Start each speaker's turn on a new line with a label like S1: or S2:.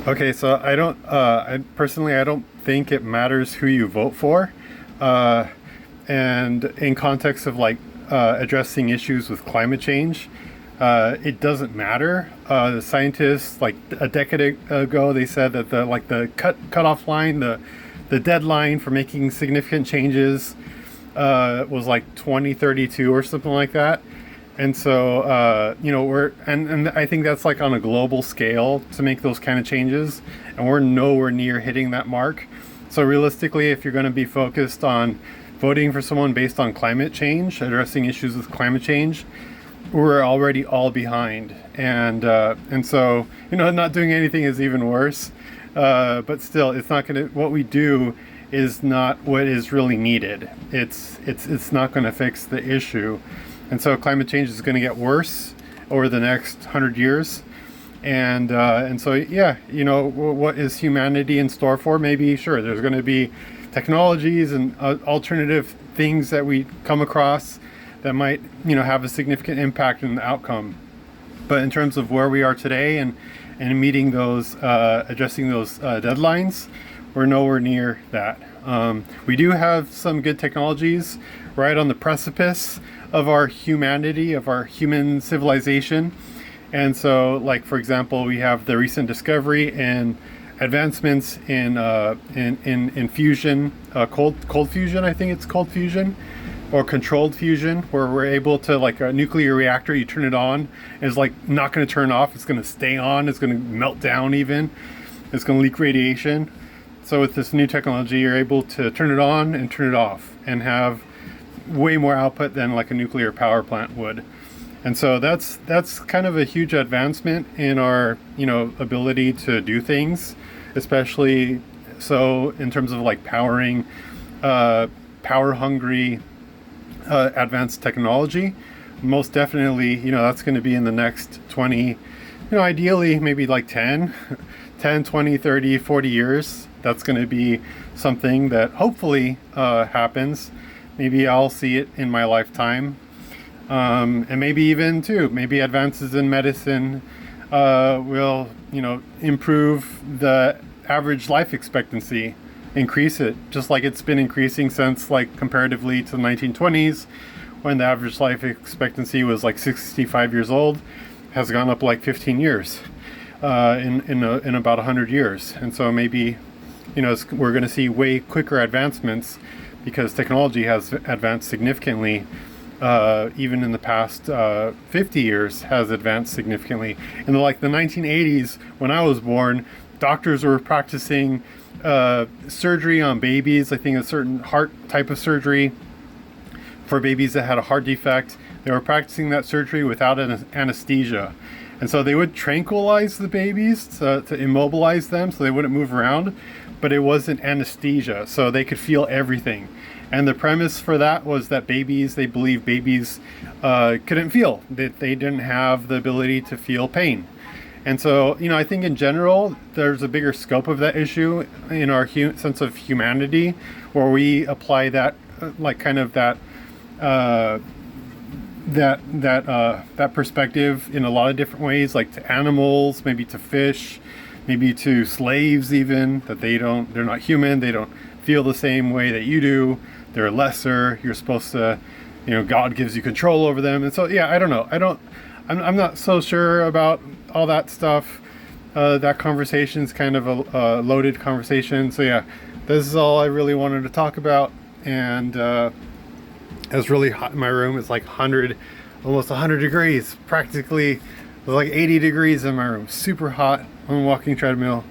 S1: Okay, so I personally, I don't think it matters who you vote for. Uh, and in context of like addressing issues with climate change, it doesn't matter. The scientists, like a decade ago, they said that the cutoff line, the deadline for making significant changes was like 2032 or something like that. And so, and I think that's like on a global scale to make those kind of changes, and we're nowhere near hitting that mark. So realistically, if you're going to be focused on voting for someone based on climate change, addressing issues with climate change, we're already all behind. And so, not doing anything is even worse. But still, it's not going to. What we do is not what is really needed. It's not going to fix the issue. And so climate change is going to get worse over the next 100 years. And so, yeah, what is humanity in store for? Maybe, sure, there's going to be technologies and alternative things that we come across that might, have a significant impact in the outcome. But in terms of where we are today and meeting those, addressing those deadlines, we're nowhere near that. We do have some good technologies right on the precipice of our humanity, of our human civilization. And so, like, for example, we have the recent discovery and advancements in fusion, cold fusion. I think it's cold fusion or controlled fusion, where we're able to, like, a nuclear reactor, you turn it on, and it's like not going to turn off. It's going to stay on. It's going to melt down even. It's going to leak radiation. So with this new technology, you're able to turn it on and turn it off and have way more output than like a nuclear power plant would. And so that's kind of a huge advancement in our, ability to do things, especially so in terms of like powering power hungry advanced technology. Most definitely, that's going to be in the next 20, ideally maybe like 10, 20, 30, 40 years. That's going to be something that hopefully happens. Maybe I'll see it in my lifetime. And maybe even too, maybe advances in medicine will, improve the average life expectancy, increase it, just like it's been increasing since, like, comparatively to the 1920s, when the average life expectancy was like 65 years old, has gone up like 15 years in about 100 years. And so maybe, we're going to see way quicker advancements because technology has advanced significantly. Even in the past 50 years has advanced significantly. In the 1980s, when I was born, doctors were practicing surgery on babies. I think a certain heart type of surgery for babies that had a heart defect. They were practicing that surgery without anesthesia. And so they would tranquilize the babies to immobilize them so they wouldn't move around, but it wasn't anesthesia, so they could feel everything. And the premise for that was that they believed babies couldn't feel, that they didn't have the ability to feel pain. And so, I think in general, there's a bigger scope of that issue in our sense of humanity, where we apply that, that perspective in a lot of different ways, like to animals, maybe to fish, maybe to slaves even, that they're not human, they don't feel the same way that you do. They're lesser. You're supposed to, God gives you control over them. And so, yeah, I don't know. I'm not so sure about all that stuff. That conversation's kind of a loaded conversation. So yeah, this is all I really wanted to talk about. And it's really hot in my room. It's like almost 100 degrees. Practically, it was like 80 degrees in my room. Super hot on a walking treadmill.